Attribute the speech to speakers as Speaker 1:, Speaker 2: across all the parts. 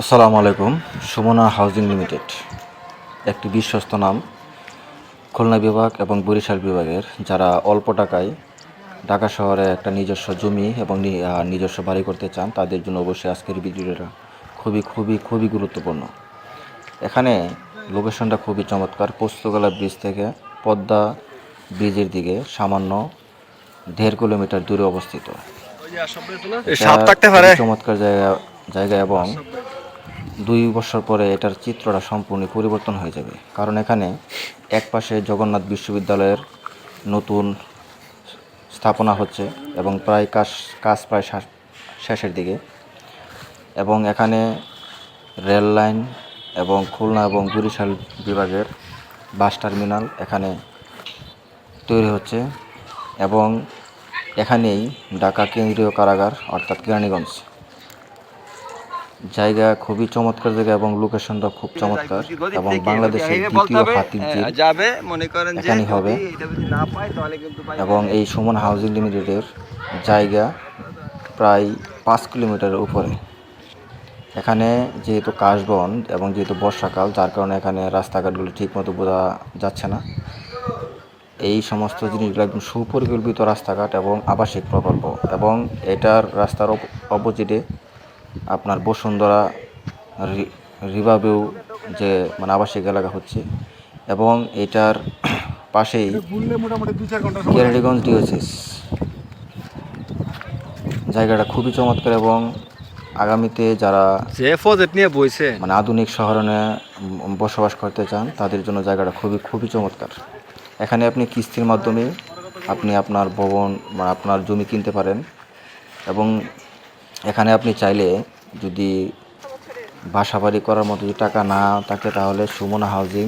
Speaker 1: আসসালামু আলাইকুম। Sumana housing limited একটি বিশ্বস্ত নাম খুলনা বিভাগ এবং বরিশাল বিভাগের, যারা অল্প টাকায় ঢাকা শহরে একটা নিজস্ব জমি এবং নিজস্ব বাড়ি করতে চান, তাদের জন্য অবশ্যই আজকের ভিডিওটা খুবই গুরুত্বপূর্ণ। এখানে লোকেশনটা খুবই চমৎকার। পোস্তগোলা ব্রিজ থেকে পদ্মা ব্রিজের দিকে সামান্য 1.5 কিলোমিটার দূরে অবস্থিত। খুবই চমৎকার জায়গা এবং 2 বছর পরে এটার চিত্রটা সম্পূর্ণ পরিবর্তন হয়ে যাবে, কারণ এখানে একপাশে জগন্নাথ বিশ্ববিদ্যালয়ের নতুন স্থাপনা হচ্ছে এবং কাজ প্রায় শেষের দিকে, এবং এখানে রেল লাইন এবং খুলনা এবং বরিশাল বিভাগের বাস টার্মিনাল এখানে তৈরি হচ্ছে, এবং এখানেই ঢাকা কেন্দ্রীয় কারাগার অর্থাৎ কেরানীগঞ্জ। জায়গা খুবই চমৎকার জায়গা এবং লোকেশনটা খুব চমৎকার, এবং বাংলাদেশের দ্বিতীয় হাতির ঝিল এখানেই হবে। এবং এই সুমনা হাউজিং লিমিটেডের জায়গা প্রায় 5 কিলোমিটারের উপরে। এখানে যেহেতু কাশবন এবং যেহেতু বর্ষাকাল, যার কারণে এখানে রাস্তাঘাটগুলো ঠিকমতো বোঝা যাচ্ছে না। এই সমস্ত জিনিসগুলো একদম সুপরিকল্পিত রাস্তাঘাট এবং আবাসিক প্রকল্প, এবং এটার রাস্তার অপোজিটে আপনার বসুন্ধরা রিভারভিউ যে আবাসিক এলাকা হচ্ছে, এবং এটার পাশেই কেরানীগঞ্জ ডিওসিস। জায়গাটা খুবই চমৎকার, এবং আগামীতে যারা আধুনিক শহরে বসবাস করতে চান, তাদের জন্য জায়গাটা খুবই চমৎকার। এখানে আপনি কিস্তির মাধ্যমে আপনি আপনার ভবন আপনার জমি কিনতে পারেন, এবং এখানে আপনি চাইলে যদি বাসাবাড়ি করার মতো যদি টাকা না থাকে, তাহলে সুমনা হাউজিং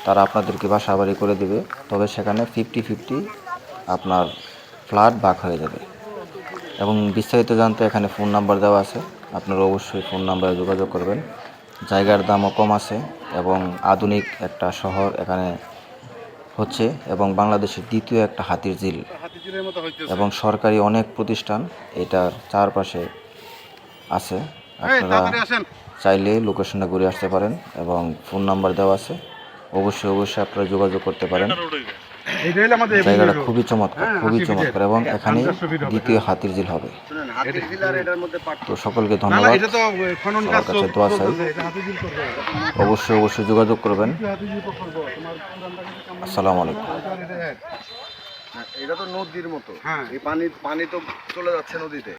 Speaker 1: তারা আপনাদেরকে বাসাবাড়ি করে দেবে। তবে সেখানে 50-50 আপনার ফ্ল্যাট ভাগ হয়ে যাবে। এবং বিস্তারিত জানতে এখানে ফোন নাম্বার দেওয়া আছে, আপনারা অবশ্যই ফোন নাম্বারে যোগাযোগ করবেন। জায়গার দামও কম আছে, এবং আধুনিক একটা শহর এখানে হচ্ছে, এবং বাংলাদেশের দ্বিতীয় একটা হাতির ঝিল, এবং সরকারি অনেক প্রতিষ্ঠান এটার চারপাশে আছে। আপনারা চাইলে লোকেশনটা ঘুরে আসতে পারেন, এবং ফোন নাম্বার দেওয়া আছে, অবশ্যই আপনারা যোগাযোগ করতে পারেন। জায়গাটা খুবই চমৎকার এবং এখানে দ্বিতীয় হাতির ঝিল হবে। তো সকলকে ধন্যবাদ, সবার কাছে দোয়া চাই, অবশ্যই যোগাযোগ করবেন। আসসালামু আলাইকুম।
Speaker 2: এটা তো নদীর মতো, এই পানি তো চলে যাচ্ছে নদীতে।